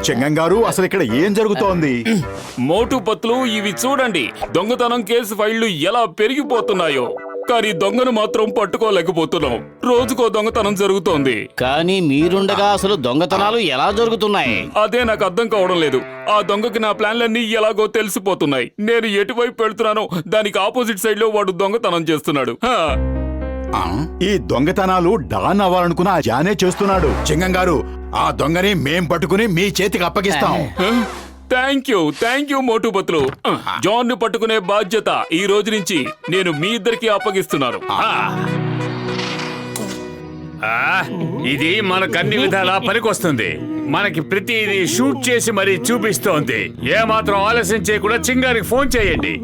చెంగం గారు, అసలు ఇక్కడ ఏం జరుగుతోంది? మోటు పత్లు, ఇవి చూడండి. దొంగతనం కేసు ఫైళ్లు ఎలా పెరిగిపోతున్నాయో. కానీ దొంగను మాత్రం పట్టుకోలేకపోతున్నాం. రోజుకో దొంగతనం జరుగుతోంది. కానీ మీరుండగా అసలు దొంగతనాలు ఎలా జరుగుతున్నాయి? అదే నాకు అర్థం కావడం లేదు. ఆ దొంగకి నా ప్లాన్లన్నీ ఎలాగో తెలిసిపోతున్నాయి. నేను ఎటువైపు వెళ్తున్నానో దానికి ఆపోజిట్ సైడ్ లో వాడు దొంగతనం చేస్తున్నాడు. ఈ దొంగతనాలు డాన్ అవ్వాలనుకున్న ఆ జానే చేస్తున్నాడు. చెంగం గారు, ఆ దొంగని మేం పట్టుకుని మీ చేతికి అప్పగిస్తాం. Thank you Motu Patlu. John ను పట్టుకునే బాధ్యత ఈ రోజు నుంచి నేను మీ ఇద్దరికి అప్పగిస్తున్నాను. ఇది మనకన్ని విధాలా పనికొస్తుంది. మనకి ప్రతిదీ షూట్ చేసి మరీ చూపిస్తోంది. ఏమాత్రం ఆలస్యం చేయకుండా చింగానికి ఫోన్ చేయండి.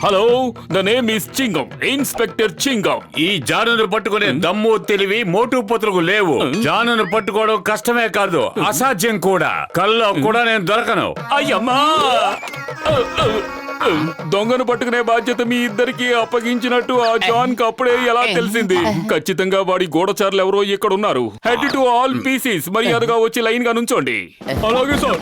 Hello, the name is చింగం, inspector చింగం. ఈ జానును పట్టుకునే దమ్ము తెలివి మోటు పత్రులకు లేవు. జానును పట్టుకోవడం కష్టమే కాదు, అసాధ్యం కూడా. కల్లో కూడా నేను దొరకను. అయ్యమ్మా, దొంగను పట్టుకునే బాధ్యత మీ ఇద్దరికి అప్పగించినట్టు ఆ జాన్ కి అప్పుడే ఎలా తెలిసింది? ఖచ్చితంగా వాడి గూఢచారులు ఎవరో ఇక్కడ ఉన్నారు. హెడ్ టు ఆల్ పీసెస్, మర్యాదగా వచ్చి లైన్ గా నుంచోండి. అలాగే సార్.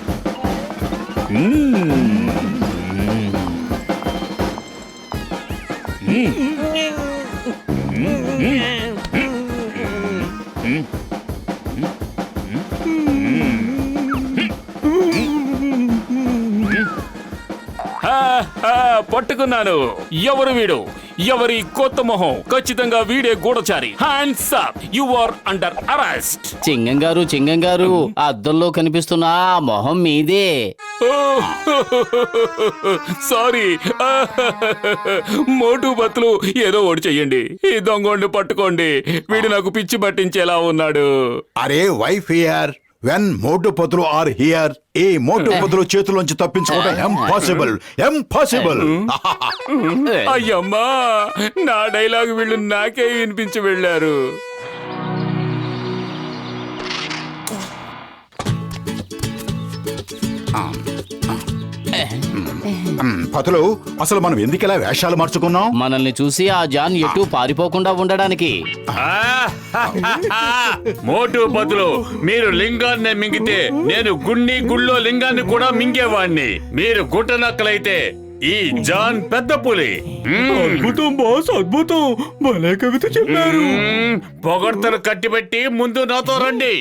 పట్టుకున్నాను. ఎవరు వీడు? ఎవరి కొత్త మొహం? ఖచ్చితంగా వీడే గూఢచారి. Hands up, you are under arrest. Chingam గారు, అద్దంలో కనిపిస్తున్న ఆ మొహం మీదే. సారీ. మోటు పత్లు, ఏదో ఓడి చెయ్యండి. ఈ దొంగోడిని పట్టుకోండి. వీడు నాకు పిచ్చి పట్టించేలా ఉన్నాడు. అరే why fear, when Motu Patlu are here, ఈ మోటు పత్రులు చేతుల్లోంచి తప్పించుకోవడం ఇంపాసిబుల్. అయ్యమ్మా, నా డైలాగ్ వీళ్ళు నాకే వినిపించి వెళ్ళారు. పతులు, అసలు మనం ఎందుకెలా వేషాలు మార్చుకున్నాం? మనల్ని చూసి ఆ జాన్ ఎటు పారిపోకుండా ఉండడానికి. మోటు పత్రులు, మీరు లింగాన్ని మింగితే నేను గుళ్ళో లింగాన్ని కూడా మింగేవాణ్ణి. మీరు గుట్టనక్కలైతే ఈ జాన్ పెద్ద పులి. అద్భుతం బాస్, అద్భుతం. భలే కవిత చెప్పారు. పొగడ్తలు కట్టిపెట్టి ముందు నాతో రండి.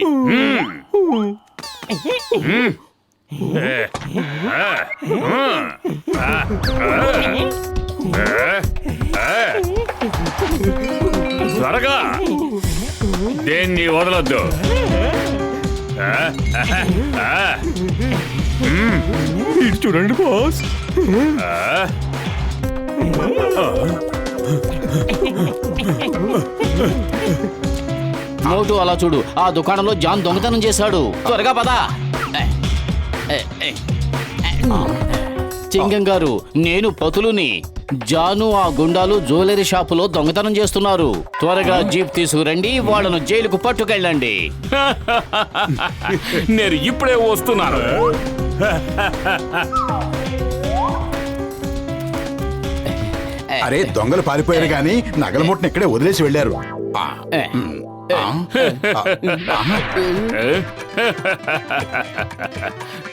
త్వరగా, దేన్ని వదలొద్దు. చూడండి బాస్. మోటు, అలా చూడు. ఆ దుకాణంలో జాన్ దొంగతనం చేశాడు. త్వరగా పదా. చింగం గారు, నేను పతులుని. జాను ఆ గుండాలు జ్యువెలరీ షాపులో దొంగతనం చేస్తున్నారు. త్వరగా జీప్ తీసుకురండి, వాళ్ళను జైలుకు పట్టుకెళ్ళండి. నేను ఇప్పుడే వస్తున్నాను. అరే, దొంగలు పారిపోయారు గాని నగల మూటను ఇక్కడే వదిలేసి వెళ్ళారు.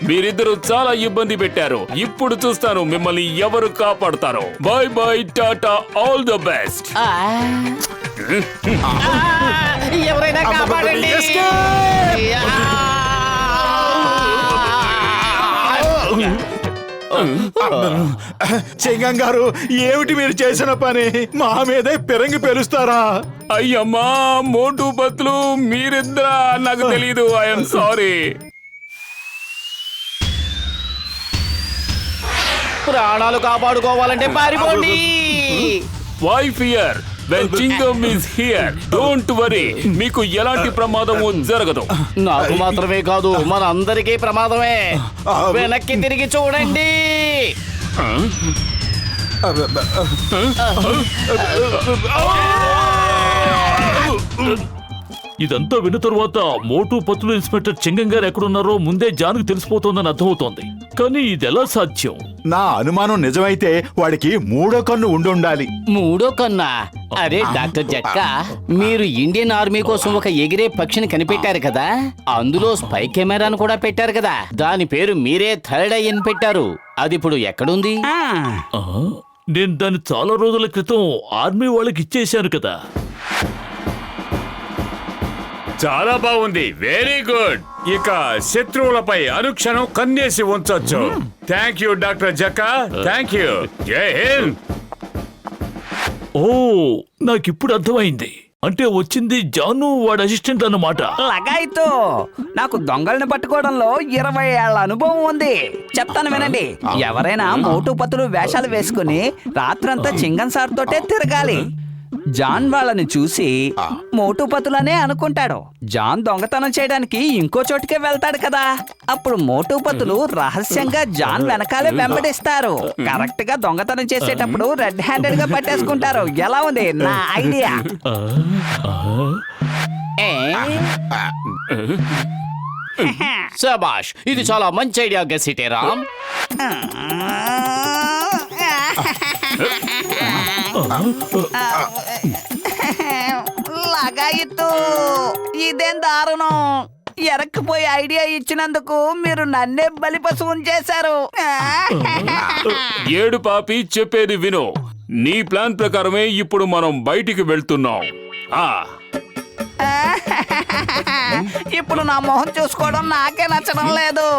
మీరిద్దరూ చాలా ఇబ్బంది పెట్టారు. ఇప్పుడు చూస్తాను మిమ్మల్ని ఎవరు కాపాడుతారో. Bye bye, tata, all the best. ఎవరైనా కాపాడండి. చెంగం గారు, ఏమిటి మీరు చేసిన పని? మా మీదే పిరంగి పేలుస్తారా? అయ్యమ్మా, మోటు పత్లు, మీరిద్దరా? నాకు తెలీదు. I'm sorry. ప్రాణాలు కాపాడుకోవాలంటే పారిపోండి. Why fear, when Chingam is here, don't worry. మీకు ఎలాంటి ప్రమాదము జరగదు. నాకు మాత్రమే కాదు, మన అందరికీ ప్రమాదమే. వెనక్కి తిరిగి చూడండి. ఇదంతా విన్న తరువాత మోటు పత్తులు ఇన్స్పెక్టర్ చెంగం గారు ఎక్కడున్నారో ముందే జాన్కి తెలిసిపోతోందని అర్థమవుతోంది. కానీ ఇది ఎలా సాధ్యం? నా అనుమానం నిజమైతే వాడికి మూడో కన్ను ఉండాలి. మూడో కన్నా? అరే డాక్టర్ జక్క, మీరు ఇండియన్ ఆర్మీ కోసం ఒక ఎగిరే పక్షిని కనిపెట్టారు కదా, అందులో స్పై కెమెరాను కూడా పెట్టారు కదా, దాని పేరు మీరే థర్డ్ ఐ అని పెట్టారు. అది ఇప్పుడు ఎక్కడుంది? ఆ, నేను దాన్ని చాలా రోజుల క్రితం ఆర్మీ వాళ్ళకి ఇచ్చేశాను కదా. చాలా బాగుంది, వెరీ గుడ్. ఇక శత్రువులపై అనుక్షణం కన్నేసి ఉంచొచ్చు. Thank you doctor Jhatka, thank you. Jai Hind. ఓ, నాకిప్పుడు అర్థమైంది. అంటే వచ్చింది జాను వాడి అసిస్టెంట్ అన్నమాట. లగాయితో నాకు దొంగల్ని పట్టుకోవడంలో 20 ఏళ్ల అనుభవం ఉంది. చెప్తాను వినండి. ఎవరైనా మోటు పతులు వేషాలు వేసుకుని రాత్రంతా చింగన్ సార్ తోటే తిరగాలి. జాన్ వాళ్ళని చూసి మోటు పతులనే అనుకుంటాడు. జాన్ దొంగతనం చేయడానికి ఇంకో చోటుకే వెళ్తాడు కదా, అప్పుడు మోటు పతులు రహస్యంగా జాన్ వెనకాలే వెంబడిస్తారు. కరెక్ట్ గా దొంగతనం చేసేటప్పుడు రెడ్ హ్యాండెడ్ గా పట్టేసుకుంటారు. ఎలా ఉంది నా ఐడియా? శబాష్, ఇది చాలా మంచి ఐడియా గెసిటే రామ్. లగాయితూ ఇదేం దారుణం. ఎరక్కిపోయి ఐడియా ఇచ్చినందుకు మీరు నన్నే బలిపశువుని చేశారు. ఏడు పాపి, చెప్పేది విను. నీ ప్లాన్ ప్రకారమే ఇప్పుడు మనం బయటికి వెళ్తున్నాం. ఇప్పుడు నా మొహం చూసుకోవడం నాకే నచ్చడం లేదు.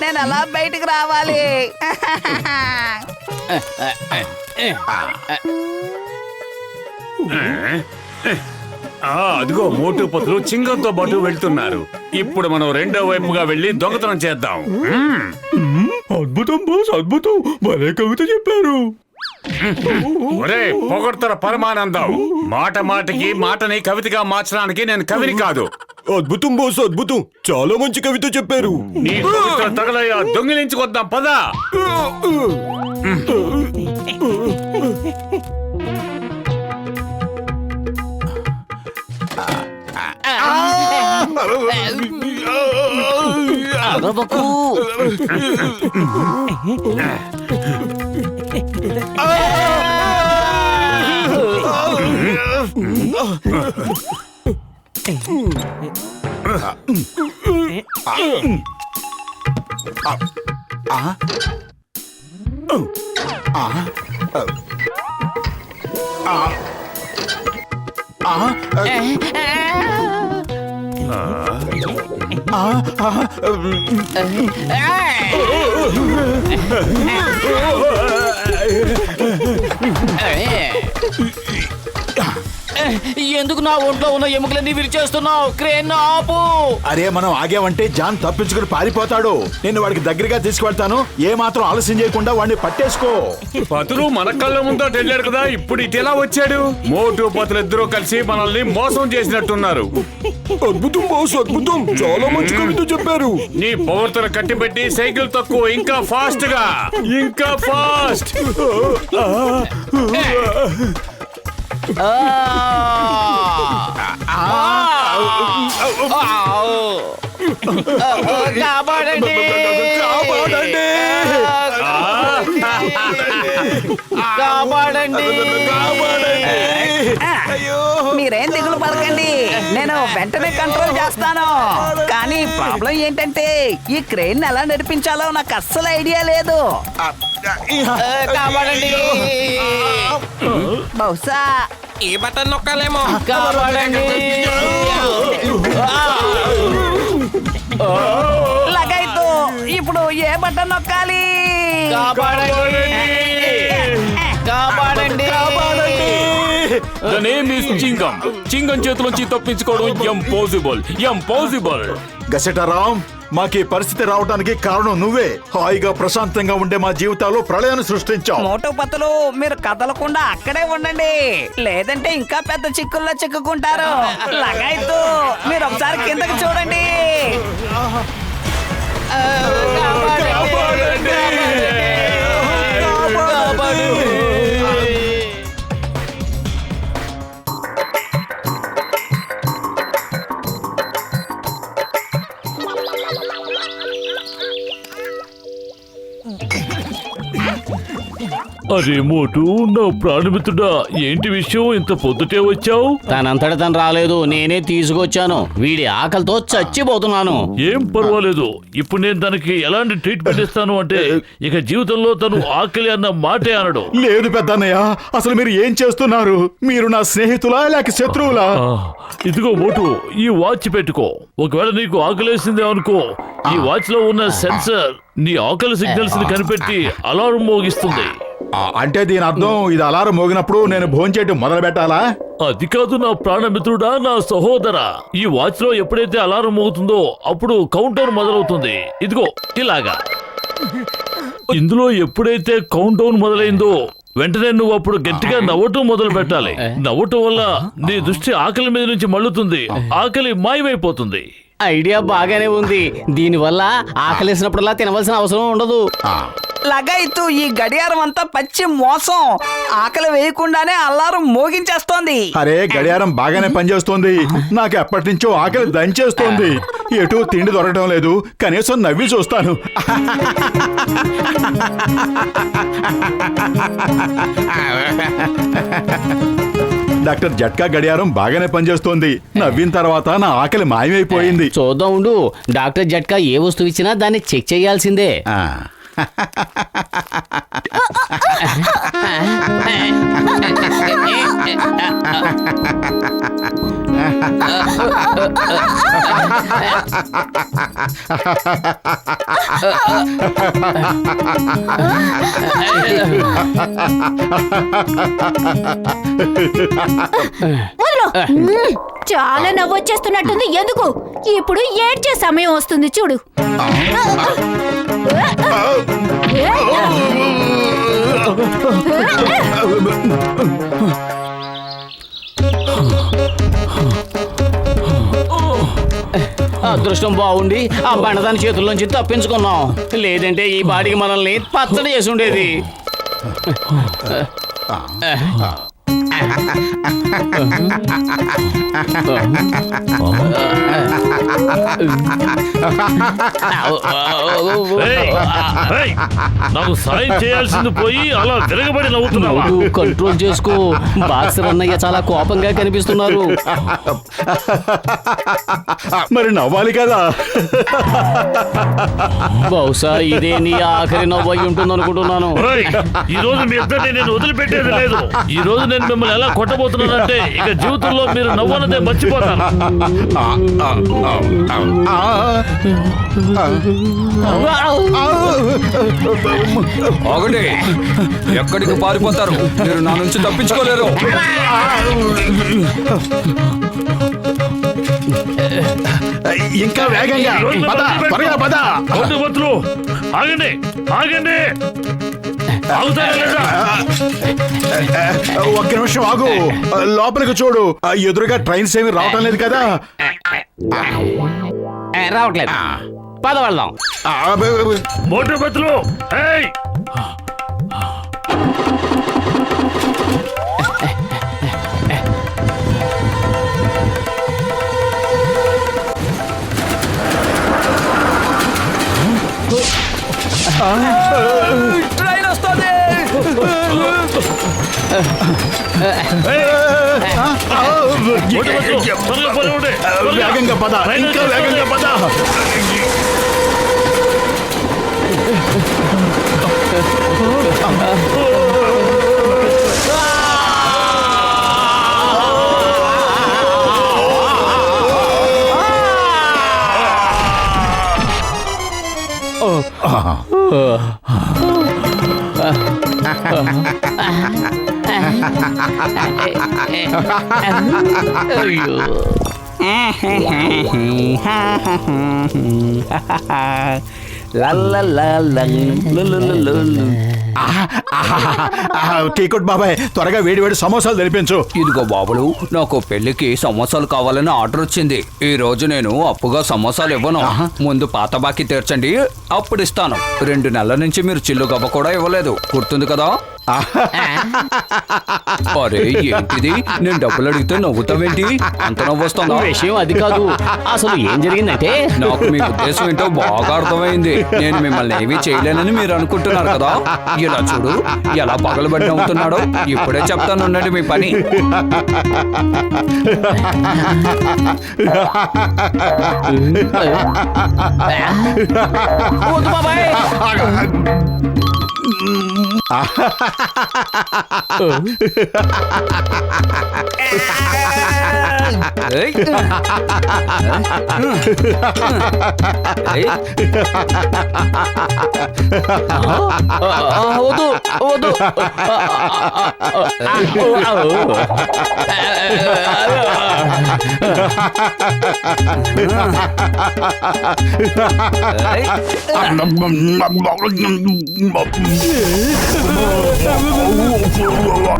నేను ఎలా బయటికి రావాలి? అదిగో మోటు పతులు చింగంతో పాటు వెళ్తున్నారు. ఇప్పుడు మనం రెండో వైపుగా వెళ్ళి దొంగతనం చేద్దాం. అద్భుతం బాస్, అద్భుతం. భలే కవిత చెప్పారు. ఒరే పొగడ్తల పరమానందం, మాట మాటకి మాటని కవితగా మార్చడానికి నేను కవిని కాదు. అద్భుతం బాస్, అద్భుతం. చాలా మంచి కవిత చెప్పారు. నీ కవితలు తగలయ్యా, దొంగిలించుకొద్దాం పదా. అరవకు. ఎందుకు నా ఒంట్లో ఉన్న ఎముకలన్నీ విరిచేస్తున్నావు? క్రేన్ ఆపు. అరే మనం ఆగామంటే జాన్ తప్పించుకుని పారిపోతాడు. నేను వాడికి దగ్గరగా తీసుకువెళ్తాను. ఏ మాత్రం ఆలస్యం చేయకుండా వాడిని పట్టేసుకో. పతులు మన కళ్ళ ముందు వెళ్ళాడు కదా, ఇప్పుడు ఇటు ఎలా వచ్చాడు? మోటు పతులు ఇద్దరూ కలిసి మనల్ని మోసం చేసినట్టున్నారు. అద్భుతం బాస్, అద్భుతం. చాలా మంచి కవిత చెప్పారు. నీ పొగడ్తలు కట్టిపెట్టి సైకిల్ తక్కువ, ఇంకా ఫాస్ట్ గా, ఇంకా ఫాస్ట్. కాపాడండి, కాపాడండి. మీరేం దిగులు పడకండి, నేను వెంటనే కంట్రోల్ చేస్తాను. కానీ ప్రాబ్లం ఏంటంటే ఈ క్రెయిన్ ఎలా నడిపించాలో నాకు అస్సలు ఐడియా లేదు. కాపాడండి, బహుశా ఈ బటన్ నొక్కాలేమో. కాపాడండి. లగైతు ఇప్పుడు ఏ బటన్ నొక్కాలి? కాపాడండి, కాపాడండి. The name is Chingam. Chingam చేతిలోంచి తప్పించుకోవడం ఇంపాసిబుల్, ఇంపాసిబుల్. గసెటరామ్, మాకీ పరిస్థితి రావడానికి కారణం నువ్వే. హాయిగా ప్రశాంతంగా ఉండే మా జీవితాల్లో ప్రళయాన్ని సృష్టించావు. మోటు పతులు మీరు కదలకుండా అక్కడే ఉండండి, లేదంటే ఇంకా పెద్ద చిక్కుల్లో చిక్కుకుంటారు. లగాయితూ మీరు ఒకసారి కిందకి చూడండి. అరే మోటు, నా ప్రాణమిత్రుడా, ఏంటి విషయం? ఇంత పొద్దుటే వచ్చావు? తనంతట తను రాలేదు, నేనే తీసుకొచ్చాను. వీడి ఆకలితో చచ్చిపోతున్నాను. ఏం పర్వాలేదు. ఇప్పుడు నేను తనకి ఎలాంటి ట్రీట్మెంట్ ఇస్తాను అంటే ఇక జీవితంలో తను ఆకలి అన్న మాటే అనడు. లేదు పెద్దన్నయ్య, అసలు మీరు ఏం చేస్తున్నారు? మీరు నా స్నేహితులా లేక శత్రువులా? ఆ, ఇదిగో మోటు, ఈ వాచ్ పెట్టుకో. ఒకవేళ నీకు ఆకలేసిందే అనుకో, ఈ వాచ్ లో ఉన్న సెన్సర్ నీ ఆకలి సిగ్నల్స్ ని కనిపెట్టి అలారం మోగిస్తుంది. అంటే దీని అర్థం ఇది అలారం మోగినప్పుడు నేను భోంచేయటం మొదలు పెట్టాలా? అది కాదు నా ప్రాణమిత్రుడా, నా సహోదర. ఈ వాచ్ లో ఎప్పుడైతే అలారం మోగుతుందో అప్పుడు కౌంట్ డౌన్ మొదలవుతుంది. ఇదిగో ఇలాగా. ఇందులో ఎప్పుడైతే కౌంట్ డౌన్ మొదలైందో వెంటనే నువ్వు అప్పుడు గట్టిగా నవ్వటం మొదలు పెట్టాలి. నవ్వటం వల్ల నీ దృష్టి ఆకలి మీద నుంచి మళ్ళుతుంది, ఆకలి మాయమైపోతుంది. ఐడియా బాగానే ఉంది. దీనివల్ల ఆకలేసినప్పుడల్లా తినవలసిన అవసరం ఉండదు. లగాయితూ ఈ గడియారం అంతా పచ్చి మోసం. ఆకలి వేయకుండానే అల్లారం మోగించేస్తోంది. అరే గడియారం బాగానే పనిచేస్తోంది. నాకు ఎప్పటి నుంచో ఆకలి దంచేస్తోంది. ఎటు తిండి దొరకడం లేదు, కనీసం నవ్వి చూస్తాను. డాక్టర్ జట్కా గడియారం బాగానే పనిచేస్తోంది. నవ్విన తర్వాత నా ఆకలి మాయమైపోయింది. చూద్దాం ఉండు. డాక్టర్ జట్కా ఏ వస్తువు ఇచ్చినా దాన్ని చెక్ చేయాల్సిందే. ఆ. చాలా నవ్వొచ్చేస్తున్నట్టుంది. ఎందుకు? ఇప్పుడు ఏడ్చే సమయం వస్తుంది చూడు. అదృష్టం బాగుండి ఆ బండదాని చేతుల్లోంచి తప్పించుకున్నాం. లేదంటే ఈ బాడీకి మనల్ని పచ్చడి చేసి ఉండేది. ఏయ్, ఏయ్, నాకు సాయం చేయాల్సింది పోయి అలా తిరగబడి నవ్వుతున్నావా? నువ్వు కంట్రోల్ చేసుకో. బాక్సర్ అన్నయ్య చాలా కోపంగా కనిపిస్తున్నారు. మరి నవ్వాలి కదా. బహుశా ఇదే నీ ఆఖరి నవ్వు అయి ఉంటుంది అనుకుంటున్నాను. ఏయ్, ఈ రోజు మీ ఇద్దరిని నేను వదిలిపెట్టేది లేదు. ఈ రోజు నేను మిమ్మల్ని ఎలా కొట్టబోతున్నానంటే ఇక జీవితంలో మీరు నవ్వనదే మర్చిపోతాను. ఆగండి, ఎక్కడికి పారిపోతారు? మీరు నా నుంచి తప్పించుకోలేరు. ఇంకా వేగంగా పద, త్వరగా పద. కొట్టుబొత్తులు, ఆగండి ఆగండి. ఆగుతారా లేదా? ఒక్క నిమిషం ఆగు. లోపలికి చూడు. ఎదురుగా ట్రైన్స్ ఏమి రావటం లేదు కదా. రావట్లేదు. పద వెళ్దాం. మోటార్ బతులు, ఏయ్, ట్రైన్ వస్తుంది. మోటార్ బతులు, త్వరగా పోనివ్వండి. వేగంగా పద, ఇంకా వేగంగా పద. టీకొట్ బాబాయ్, త్వరగా వేడి వేడి సమోసాలు తెలిపించు. ఇదిగో బాబులు, నాకు పెళ్లికి సమోసాలు కావాలని ఆర్డర్ వచ్చింది. ఈ రోజు నేను అప్పుగా సమోసాలు ఇవ్వను. ముందు పాత బాకీ తీర్చండి, అప్పుడు ఇస్తాను. 2 నెలల నుంచి మీరు చిల్లు గవ్వ కూడా ఇవ్వలేదు, గుర్తుంది కదా? అరే ఏంటిది, నేను డబ్బులు అడిగితే నవ్వుతావేంటి? అంత నవ్వు వస్తుందా? విషయం అది కాదు, అసలు ఏం జరిగిందంటే నాకు మీ ఉద్దేశం ఏంటో బాగా అర్థమైంది. నేను మిమ్మల్ని ఏమీ చేయలేనని మీరు అనుకుంటున్నారు కదా. ఇలా చూడు ఎలా పగలబడి నవ్వుతున్నాడో. ఇప్పుడే చెప్తాను ఉండండి మీ పని. వద్దు బాబాయ్. ఏయ్. ఏయ్. వద్దు వద్దు.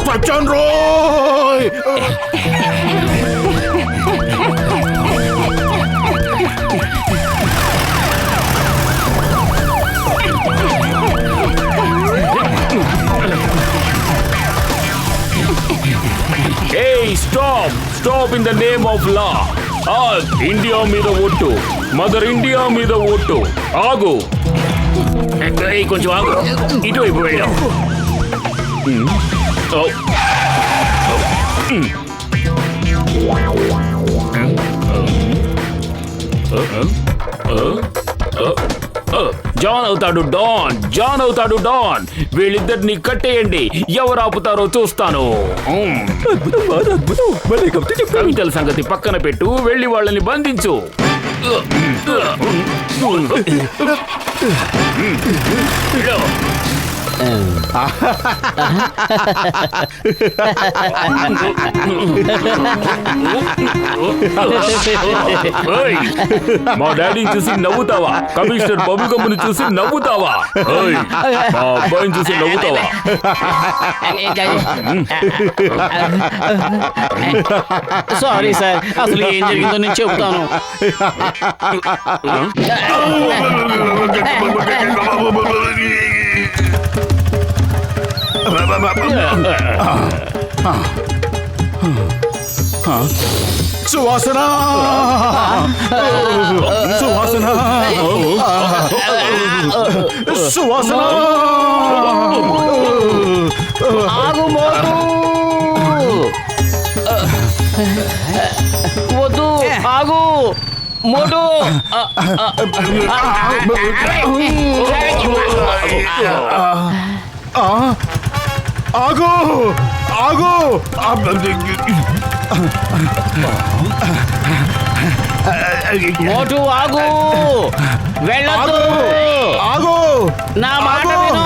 చచ్చాను రోయ్. Hey, stop in the name of law. India మీద ఒట్టు, మదర్ ఇండియా మీద ఒట్టు. ఆగు, కొంచెం ఆగు, ఇటువైపు వెళ్ళాం. జాన్ అవుతాడు డాన్. వీళ్ళిద్దరిని కట్టేయండి, ఎవరు ఆపుతారో చూస్తాను. కవితల సంగతి పక్కన పెట్టు, వెళ్ళి వాళ్ళని బంధించు. ఓయ్, మా డాడీని చూసి నవ్వుతావా? కమిషనర్ బబుగమ్ముని చూసి నవ్వుతావా? ఓయ్, మా అబ్బాయిని చూసి నవ్వుతావా? సారీ సార్, అసలు ఏం జరిగిందో నేను చెబుతాను. సువాసన సువాసన సువాసన. ఆగు మోటు, వద్దు, ఆగు మోటు. ఆగు ఆగు. మోటు ఆగు, వెళ్ళొద్దు. ఆగు. నా మాట విను.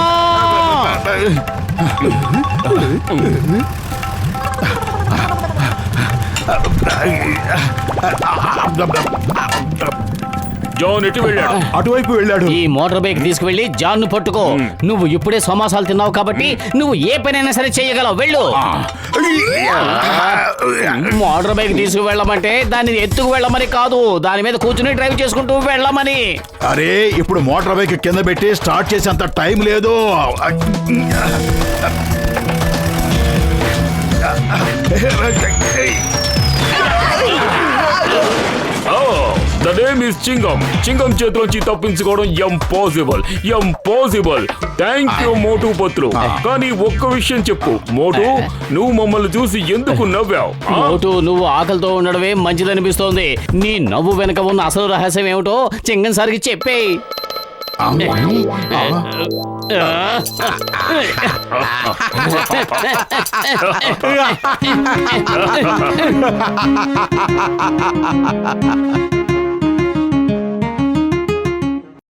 జాన్ ఎటు వెళ్ళాడు? అటువైపు వెళ్ళాడు. ఈ మోటార్ బైక్ తీసుకువెళ్ళి జాన్ ను పట్టుకో. నువ్వు ఇప్పుడే సమాసాలు తిన్నావు కాబట్టి నువ్వు ఏ పనైనా సరే చేయగలవు. వెళ్ళు. మోటార్ బైక్ తీసుకువెళ్ళమంటే దాన్ని ఎత్తుకు వెళ్ళమని కాదు, దాని మీద కూర్చుని డ్రైవ్ చేసుకుంటూ వెళ్ళమని. అరే, ఇప్పుడు మోటార్ బైక్ కింద పెట్టి స్టార్ట్ చేసేంత టైం లేదు. The name is Chingam. Chingam చేతిలోంచి తప్పించుకోవడం impossible. Thank you Motu Patlu. కానీ ఒక్క విషయం చెప్పు మోటు, నువ్వు మమ్మల్ని చూసి ఎందుకు నవ్వావు? మోటు, నువ్వు ఆకలితో ఉండడమే మంచిదనిపిస్తోంది. నీ నవ్వు వెనక ఉన్న అసలు రహస్యం ఏమిటో చింగం సార్కి చెప్పేయ్.